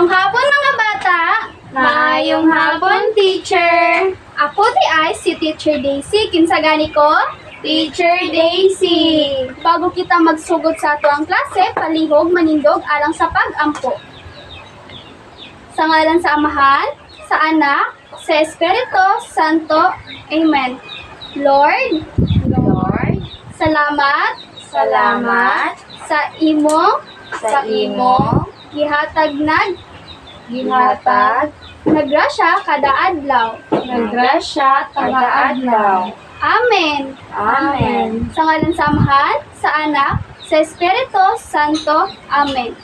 Maayong hapon mga bata! Maayong hapon, teacher! Ako di ay si Teacher Daisy. Kinsa gani ko? Teacher Daisy! Bago kita magsugod sa ato ang klase, palihog manindog alang sa pag-ampo. Sa ngalan sa Amahan, sa Anak, sa Espiritu Santo. Amen. Lord, salamat Salamat sa imong sa imo gihatag gihatag nagrasya kada adlaw. naggrasya kada adlaw. Amen. Amen. Sa ngalan sa Amahan, sa Anak, sa Espiritu Santo. Amen.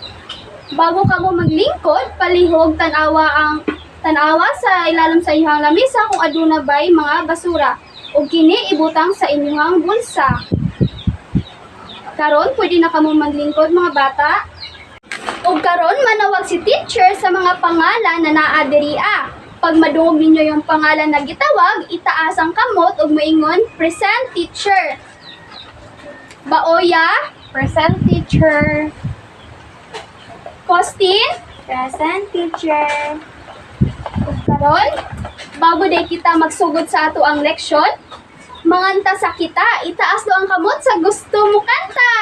Bago ka mo maglingkod, palihog tanawa sa ilalim sa iyong lamisa kung aduna bay mga basura ug kini ibutang sa inyong bulsa. Karon pwede na kamo maglingkod mga bata. Ug karon manawag si teacher sa mga pangalan na naa diriya. Pag madungog ninyo yung pangalan na gitawag, itaas ang kamot ug moingon, "Present teacher." Baoya, Present, teacher. Costin, Present, teacher. ug karon bago day kita magsugod sa ato ang leksyon, manganta sa kita, itaas do ang kamot sa gusto mo kanta.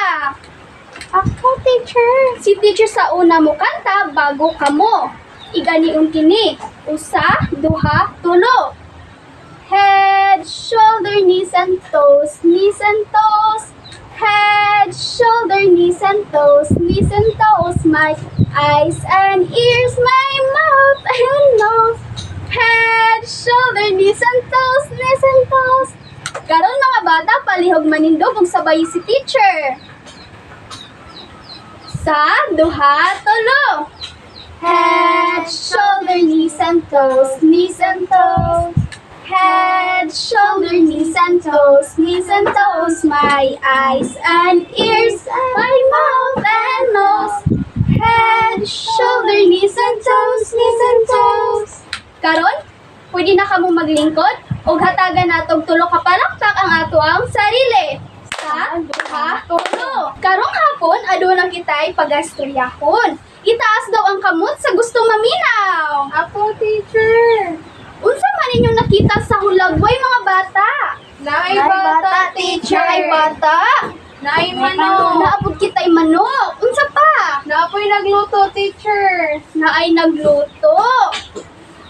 Ako, teacher. Si teacher sa una mo kanta bago kamo. Iganiun kini. Usa, duha, tulo. Head, shoulder, knees and toes, knees and toes. Head, shoulder, knees and toes, knees and toes. My eyes and ears, my mouth and nose. Head, shoulder, knees and toes, knees and toes. Karon mga bata, palihog manindog ug sabay si teacher. Sa duha, tulo. Head, shoulder, knees and toes, knees and toes. Head, shoulder, knees and toes, knees and toes. My eyes and ears, my mouth and nose. Head, shoulder, knees and toes, knees and toes. Karon, pwede na kamo maglingkod ug hatagan natog tulo ka palakpak ang ato ang sarili. Sa duha, tulo. Karong hapon, aduna kita'y pagastoryahon. Itaas daw ang kamot sa gusto maminaw. Ako, teacher. Unsa man inyong nakita sa hulagway mga bata? Naay bata, teacher. Naay bata. Naay manok. Naabot kita'y manok. Unsa pa? Naapoy nagluto, teacher. Naay nagluto.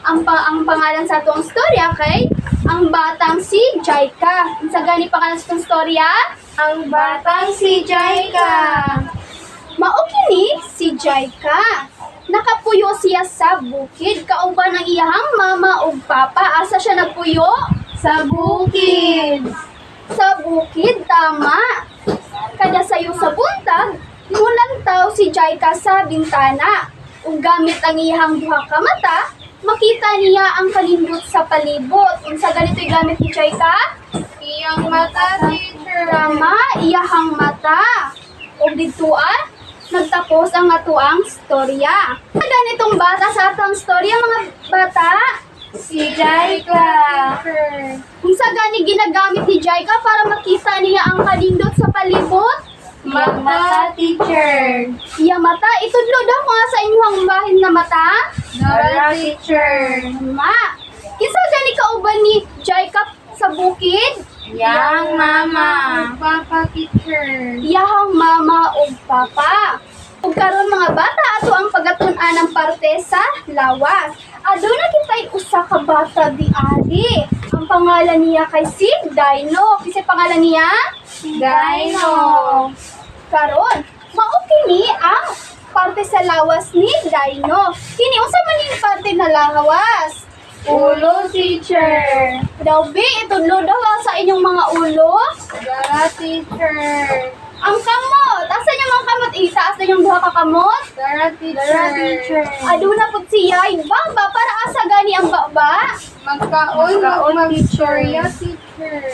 Ang pangalan sa atong storya kay ang batang si Jaika. Unsa gani pangalan sa atong storya? Ang batang si Jaika. Mao kini si Jaika. Nakapuyo siya sa bukid kauban ang iyahang mama ug papa. Asa siya nagpuyo? Sa bukid. Sa bukid, tama. Kada sayo sa buntag, mulantaw si Jaika sa bintana. Ug gamit ang iyahang duha ka mata, makita niya ang kalindot sa palibot. Unsa ganito'y gamit ni Jaika? Iyang mata, teacher. Tama, iyahang mata. Ug didtuan, nagtapos ang atuang storya. Ganitong bata sa atong storya mga bata. Si Jaika. Unsa gani ginagamit ni Jaika para makita niya ang kalindot sa palibot? Mata, teacher. Iya mata, itudlo daw mga sa inyong bahin na mata. Dora, teacher. Ma, kinsa gani kauban ni Jaika sa bukid? Yang mama. Papa, teacher. Iyahang mama ug papa. Ug karon mga bata ato ang pagatun-an ng parte sa lawas. Aduna kitay usa ka bata di ari. Ang pangalan niya kay si Dino. Kasi pangalan niya? Dino. Karon, mao kini ang parte sa lawas ni Dino. Kini unsa man yung parte na lawas? Ulo, teacher. Daw be, itudlo daw sa inyong mga ulo. Dora, teacher. Ang kamot. Asa yung mga kamot? Itaas na yung duha ka kamot. Dora, teacher. Aduna pud siya. Baba, para asa gani ang baba? Magkaon, mag-storya, teacher.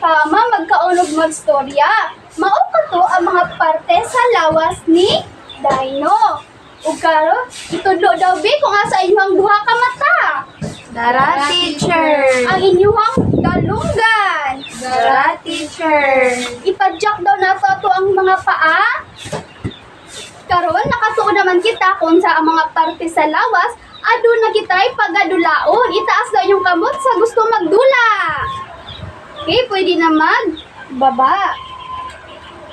Tama, magkaunog magstorya. Mao to ang mga parte sa lawas ni Dino. Ug karo, itudlo daw be kung asa inyong duha ka mata. Dora, teacher. Ang inyong dalunggan. Dora, teacher. Ipadyak daw na to ang mga paa. Karon nakatuon naman kita kung sa ang mga parte sa lawas, aduna kita'y pagadulaon. Itaas daw yung kamot sa gusto magdula. Okay, pwede na magbaba.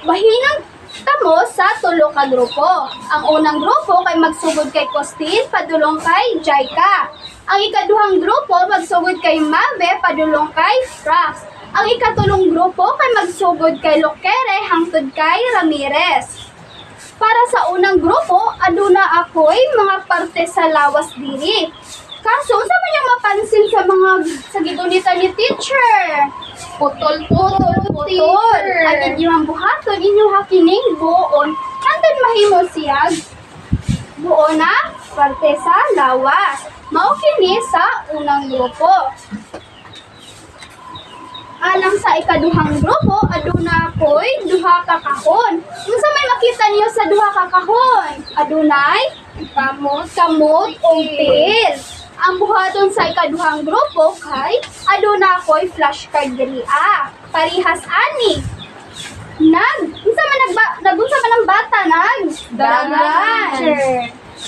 Bahinang tamo sa tulo ka grupo. Ang unang grupo kay magsugod kay Costin, padulong kay Jaika. Ang ikaduhang grupo magsugod kay Mabe, padulong kay Frax. Ang ikatulong grupo kay magsugod kay Lokere, hangtod kay Ramirez. Para sa unang grupo, aduna ako'y mga parte sa lawas diri. Kaso, sa man yung mapansin sa gidulita ni teacher? Putol. Ang inyong buhaton, inyong hakining buon. Hantod mahimo siya. Buo na parte sa lawas. Mao kini sa unang grupo. Alang sa ikaduhang grupo, aduna ko'y duha ka kahon. Unsa may makita niyo sa duha ka kahon? Adunay kamot o tiil. Ang buhaton sa ikaduhang grupo kay aduna ko'y flashcard diri. Parihas ani. Unsa man ang bata Dagan.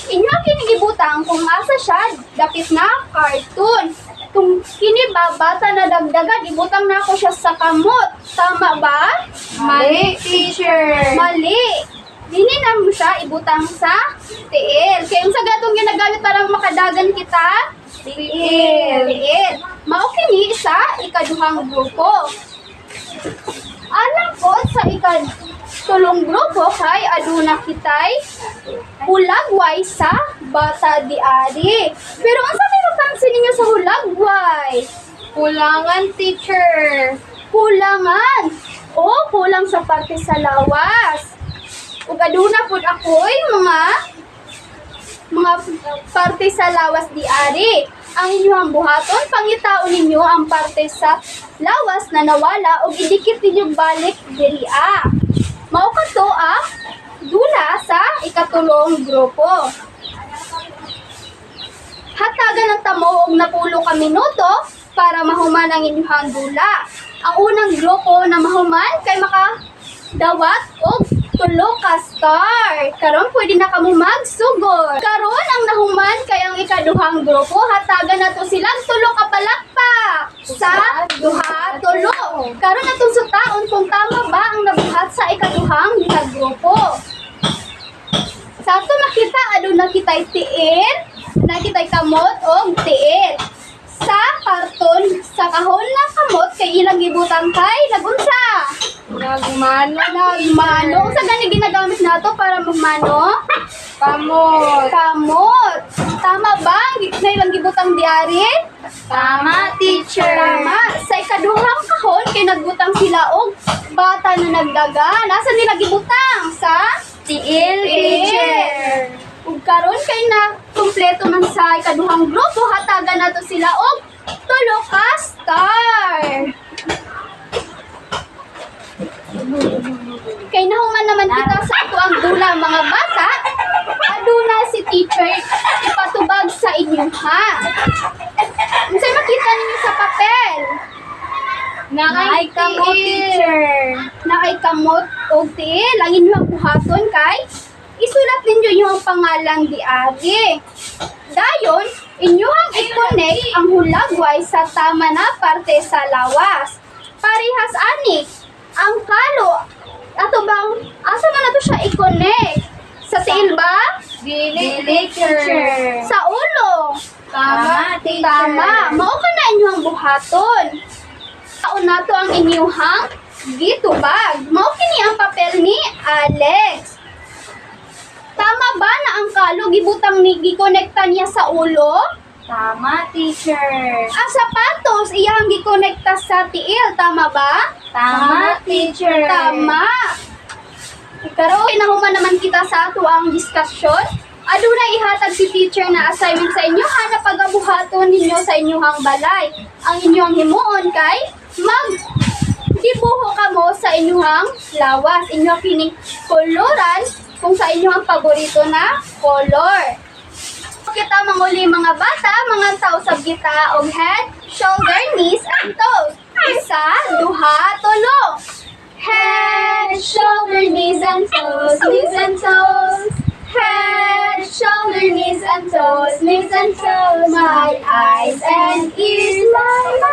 Inyo kinigibutang kung asa siya dapit na cartoon. Kung kini ba bata na dagdagan, ibutang na ako siya sa kamot. Tama ba? Mali, teacher. Mali. Dini na mo siya ibutang sa tiil. Kaya yung sa gatong ginagamit para makadagan kita, tiil. Mao kini sa ikaduhang grupo. Alam ko sa ikatulong grupo kay aduna kitay hulagway sa bata di ari. Pero unsa may mapansin ninyo sa hulagway? Kulangan, teacher. Kulangan. Kulang sa parte sa lawas. Ug aduna pud ako'y mga parte sa lawas di ari. Ang inyong buhaton, pangitaon ninyo ang parte sa lawas na nawala ug idikit ninyo balik diri. Mao kadto dula sa ikatulong grupo. Hatagan ng tamo og napulo ka minuto para mahuman ang inyong dula. Ang unang grupo na mahuman kay makadawat og tulo ka star. Karon pwede na kamo magsugod. Karon ang nahuman kay ang ikaduhang grupo, hatagan nato silang tulo ka palakpak. Sa duha tulo. Karon atong sutaon kung tama ba ang nabuhat sa ikaduhang grupo. Sa ato makita aduna kitay tiil, nakitay kamot og tiil. Sa karton, sa kahon na kamot kay ilang gibutang kay nagunsa. Nagmano. Sa gani ginagamit nato para magmano? Kamot. Tama ba? Na ilang gibutang diari? Tama, teacher. Tama. Sa ikaduhang kahon kay nagbutang sila og bata na nagdaga. Nasa nila gibutang? Sa Tiil, teacher. Ug karon kay na kumpleto man sa ikaduhang grupo, hatagan nato sila og tulo ka star. Kay nahuman naman kita sa ato ang dula mga bata, aduna si teacher ipatubag sa inyo ha. Unsay makita ninyo sa papel? Nakay kamot, teacher. Nakay kamot og tiil. Ang inyong buhaton kay isulat ninyo yung pangalan di agi. Dayon, inyong i-connect ang hulagway sa tama na parte sa lawas. Parihas ani, ang kalo, ato bang, asa man nato siya i-connect? Sa tiil ba? Dili, teacher. Sa ulo? Tama, teacher. Tama. Mao ka na inyong buhaton. Taon nato ang inyong gitubag. Mao kini ang papel ni Alex. Tama ba na ang kalo gibutang ni gikonekta niya sa ulo? Tama, teacher. Ang sapatos iyang gikonekta sa tiil, tama ba? Tama, teacher. Tama. Karon nahuman naman kita sa ato ang diskusyon. Aduna ihatag si teacher na assignment sa inyo na pagabuhaton ninyo sa inyong balay. Ang inyong himuon kay dibuho kamo sa inyong lawas. Inyo kining koloran kung sa inyong paborito na color. Kita manguli mga bata, mga tausab kita og head, shoulder, knees, and toes. Isa, duha, tulo. Head, shoulder, knees, and toes, knees, and toes. Head, shoulder, knees and toes, my eyes and ears, my